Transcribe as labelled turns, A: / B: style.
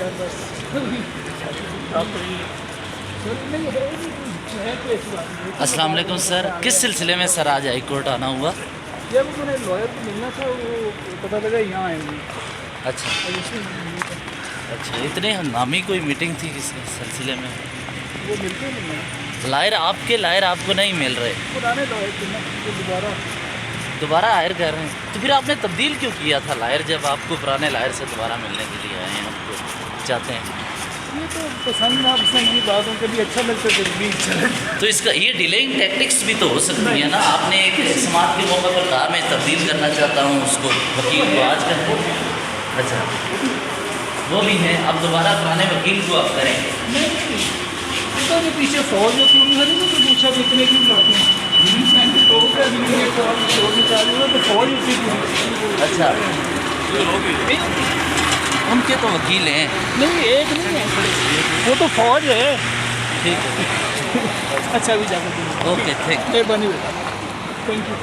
A: यार बस
B: अस्सलाम वालेकुम सर, किस सिलसिले में सर आज हाई कोर्ट आना हुआ?
A: जब मैंने लॉयर को मिलना था वो पता लगा यहाँ आए हुए।
B: अच्छा अच्छा, इतने हंगामी कोई मीटिंग थी किस सिलसिले में?
A: वो मिलते नहीं हैं,
B: लायर आपको नहीं मिल रहे,
A: पुराने लॉयर थे ना, वो
B: दोबारा हायर कर रहे हैं। तो फिर आपने तब्दील क्यों किया था लायर, जब आपको पुराने लायर से दोबारा मिलने के लिए आए हैं, आपको चाहते हैं?
A: ये तो पसंद नापसंद की बातों के लिए अच्छा लगता है, फिर भी
B: तो इसका ये डिलेइंग टैक्टिक्स भी तो हो सकती है ना। आपने एक समाज के मौके पर कहा मैं तब्दील करना चाहता हूँ उसको, वकील को आज कर। अच्छा, वो भी है, अब दोबारा पुराने वकील को आप करेंगे?
A: तो जो पीछे फौज होती है उन्होंने तो पूछा कितने की करते हैं, तो फौज होती थी।
B: अच्छा, उनके तो वकील हैं।
A: नहीं, एक नहीं है, वो तो फौज है।
B: ठीक है,
A: अच्छा, भी जाकर
B: ओके, थैंक
A: बनी बेटा, थैंक यू।